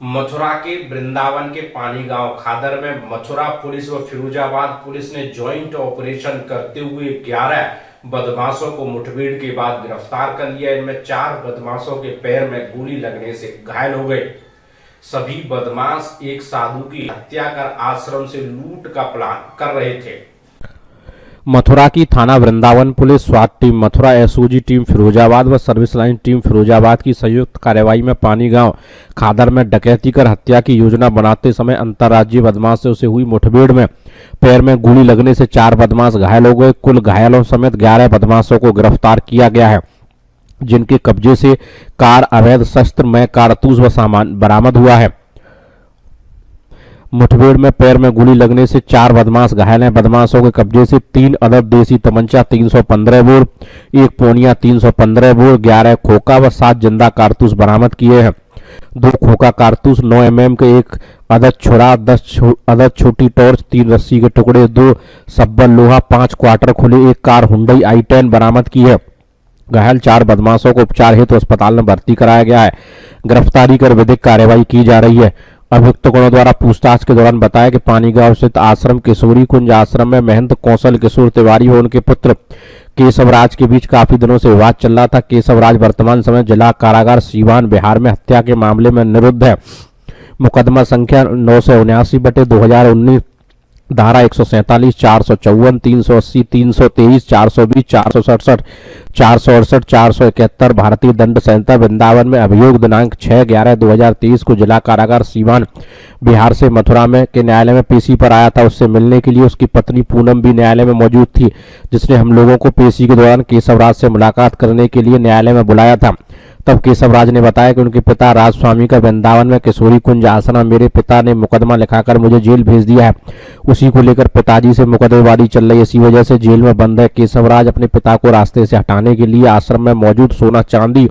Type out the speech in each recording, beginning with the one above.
मथुरा के वृंदावन के पानी गांव खादर में मथुरा पुलिस व फिरोजाबाद पुलिस ने ज्वाइंट ऑपरेशन करते हुए 11 बदमाशों को मुठभेड़ के बाद गिरफ्तार कर लिया। इनमें 4 बदमाशों के पैर में गोली लगने से घायल हो गए। सभी बदमाश एक साधु की हत्या कर आश्रम से लूट का प्लान कर रहे थे। मथुरा की थाना वृंदावन पुलिस, स्वाट team Mathura, SOG team Firozabad व सर्विस लाइन टीम फिरोजाबाद की संयुक्त कार्रवाई में पानी गांव खादर में डकैती कर हत्या की योजना बनाते समय अंतर्राज्यीय बदमाशों से हुई मुठभेड़ में पैर में गोली लगने से 4 बदमाश घायल हो गए। कुल घायलों समेत 11 बदमाशों को गिरफ्तार किया गया है, जिनके कब्जे से कार, अवैध शस्त्र में कारतूस व सामान बरामद हुआ है। मुठभेड़ में पैर में गोली लगने से 4 बदमाश घायल हैं। बदमाशों के कब्जे से 3 अदद देसी तमंचा 315 बोर, 1 पोनिया 315 बोर, 11 खोखा व 7 जिंदा कारतूस बरामद किए हैं। 2 खोखा कारतूस, 9 mm के 1 अदद छुरा, 10 अदद छोटी टॉर्च, 3 रस्सी के टुकड़े, 2 सब्बल लोहा, 5 क्वार्टर खुले, 1 कार हुंडई i10 बरामद की है। घायल 4 बदमाशों को उपचार हेतु अस्पताल में भर्ती कराया गया है। गिरफ्तारी कर विधिक कार्यवाही की जा रही है। अभियुक्तों द्वारा पूछताछ के दौरान बताया कि पानी गांव स्थित आश्रम किशोरी कुंज आश्रम में महंत कौशल किशोर तिवारी व उनके पुत्र केशव राज के बीच काफी दिनों से विवाद चल रहा था। केशव राज वर्तमान समय जिला कारागार सीवान बिहार में हत्या के मामले में निरुद्ध है। मुकदमा संख्या 979/2019, धारा 147, 454, 380, 323, 420, 467, 468, 471 भारतीय दंड संहिता वृंदावन में अभियोग दिनांक 6/11/2023 को जिला कारागार सीवान बिहार से मथुरा में के न्यायालय में पेशी पर आया था। उससे मिलने के लिए उसकी पत्नी पूनम भी न्यायालय में मौजूद थी, जिसने हम लोगों को पेशी के दौरान केशवराज से मुलाकात करने के लिए न्यायालय में बुलाया था। तब केशवराज ने बताया कि उनके पिता राजस्वामी का वृंदावन में किशोरी कुंज आश्रम, मेरे पिता ने मुकदमा लिखाकर मुझे जेल भेज दिया है। उसी को लेकर पिताजी से मुकदमेबाजी चल रही है, इसी वजह से जेल में बंद है। केशवराज अपने पिता को रास्ते से हटाने के लिए आश्रम में मौजूद सोना चांदी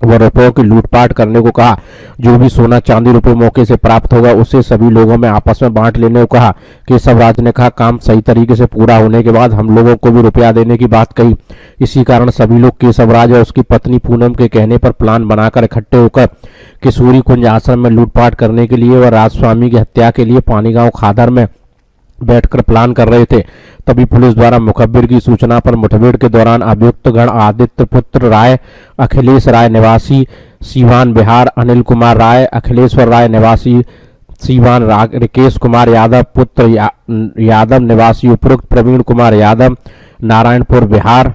व रुपयों की लूटपाट करने को कहा। जो भी सोना चांदी रुपए मौके से प्राप्त होगा उसे सभी लोगों में आपस में बांट लेने को कहा। केशवराज ने कहा, काम सही तरीके से पूरा होने के बाद हम लोगों को भी रुपया देने की बात कही। इसी कारण सभी लोग केशवराज और उसकी पत्नी पूनम के कहने पर प्लान बनाकर इकट्ठे होकर किशोरी कुंज आश्रम में लूटपाट करने के लिए व राजस्वामी की हत्या के लिए पानी गांव खादर में बैठकर प्लान कर रहे थे। तभी पुलिस द्वारा मुखबिर की सूचना पर मुठभेड़ के दौरान अभियुक्त गण आदित्य पुत्र राय, अखिलेश राय निवासी सीवान बिहार, अनिल कुमार राय, अखिलेश्वर राय निवासी सीवान, राकेश कुमार यादव पुत्र यादव निवासी उपरोक्त प्रवीण कुमार यादव नारायणपुर बिहार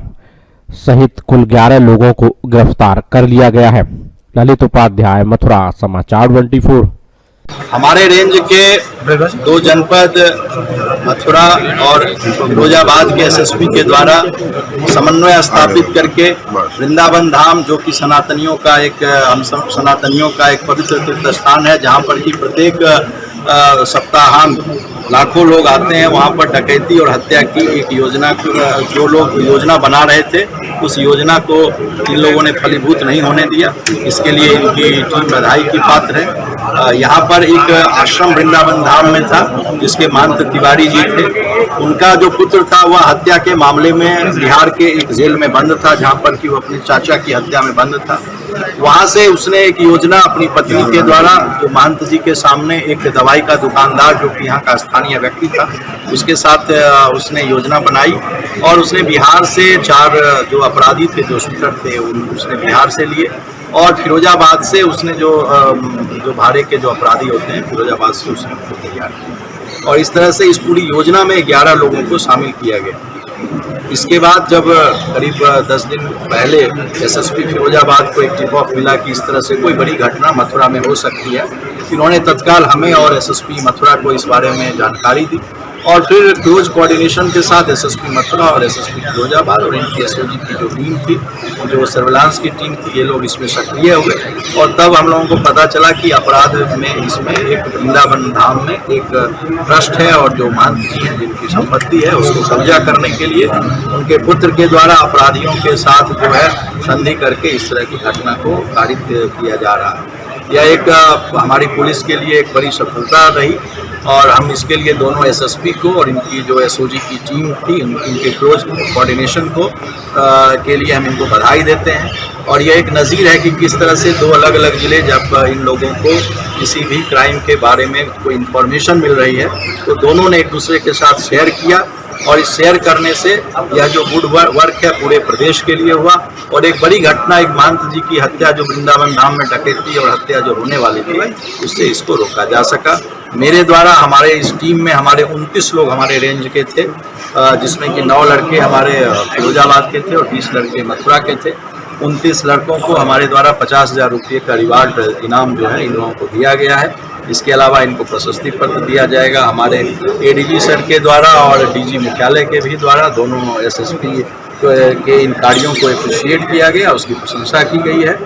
सहित कुल 11 लोगों को गिरफ्तार कर लिया गया है। ललित उपाध्याय, मथुरा, समाचार 24। हमारे रेंज के 2 जनपद मथुरा और फिरोजाबाद के एसएसपी के द्वारा समन्वय स्थापित करके वृंदावन धाम, जो कि सनातनियों का हम सब सनातनियों का एक पवित्र तीर्थ स्थान है, जहाँ पर कि प्रत्येक सप्ताहांत लाखों लोग आते हैं, वहाँ पर डकैती और हत्या की एक योजना, जो लोग योजना बना रहे थे उस योजना को इन लोगों ने फलीभूत नहीं होने दिया। इसके लिए इनकी टीम बधाई की पात्र है। यहाँ पर एक आश्रम वृंदावन धाम में था, जिसके महंत तिवारी जी थे। उनका जो पुत्र था वह हत्या के मामले में बिहार के एक जेल में बंद था, जहाँ पर कि वो अपने चाचा की हत्या में बंद था। वहाँ से उसने एक योजना अपनी पत्नी के द्वारा, जो महंत जी के सामने एक दवाई का दुकानदार, जो कि यहाँ का स्थानीय व्यक्ति था, उसके साथ उसने योजना बनाई और उसने बिहार से 4 जो अपराधी थे, जो शूटर थे, उसने बिहार से लिए और फिरोजाबाद से उसने जो भाड़े के जो अपराधी होते हैं फिरोजाबाद से उसने तैयार किया और इस तरह से इस पूरी योजना में 11 लोगों को शामिल किया गया। इसके बाद जब करीब 10 दिन पहले एसएसपी फिरोजाबाद को एक टिप ऑफ मिला कि इस तरह से कोई बड़ी घटना मथुरा में हो सकती है, इन्होंने तत्काल हमें और एसएसपी मथुरा को इस बारे में जानकारी दी और फिर क्लोज कोऑर्डिनेशन के साथ एसएसपी मथुरा और एसएसपी फिरोजाबाद और इनकी एसओजी की जो टीम थी, जो सर्विलांस की टीम थी, ये लोग इसमें सक्रिय हुए और तब हम लोगों को पता चला कि अपराध में इसमें एक वृंदावन धाम में एक ट्रस्ट है और जो महंत जी हैं जिनकी संपत्ति है उसको कब्जा करने के लिए उनके पुत्र के द्वारा अपराधियों के साथ जो है संधि करके इस तरह की घटना को कारित किया जा रहा है। यह एक हमारी पुलिस के लिए एक बड़ी सफलता रही और हम इसके लिए दोनों एसएसपी को और इनकी जो एसओजी की टीम थी इनके क्लोज कोऑर्डिनेशन को के लिए हम इनको बधाई देते हैं। और यह एक नज़ीर है कि किस तरह से दो अलग अलग ज़िले जब इन लोगों को किसी भी क्राइम के बारे में कोई इन्फॉर्मेशन मिल रही है तो दोनों ने एक दूसरे के साथ शेयर किया, और इस शेयर करने से यह जो गुड वर्क है पूरे प्रदेश के लिए हुआ। और एक बड़ी घटना, एक महंत जी की हत्या जो वृंदावन धाम में डकैती और हत्या जो होने वाली थी, उससे इसको रोका जा सका। मेरे द्वारा हमारे इस टीम में हमारे 29 लोग हमारे रेंज के थे, जिसमें कि 9 लड़के हमारे फिरोजाबाद के थे और 20 लड़के मथुरा के थे। 29 लड़कों को हमारे द्वारा 50,000 रुपये का रिवार्ड इनाम जो है इन लोगों को दिया गया है। इसके अलावा इनको प्रशस्ति पत्र दिया जाएगा हमारे एडीजी सर के द्वारा और डीजी मुख्यालय के भी द्वारा। दोनों एसएसपी के इन कार्यों को एप्रिशिएट किया गया, उसकी प्रशंसा की गई है।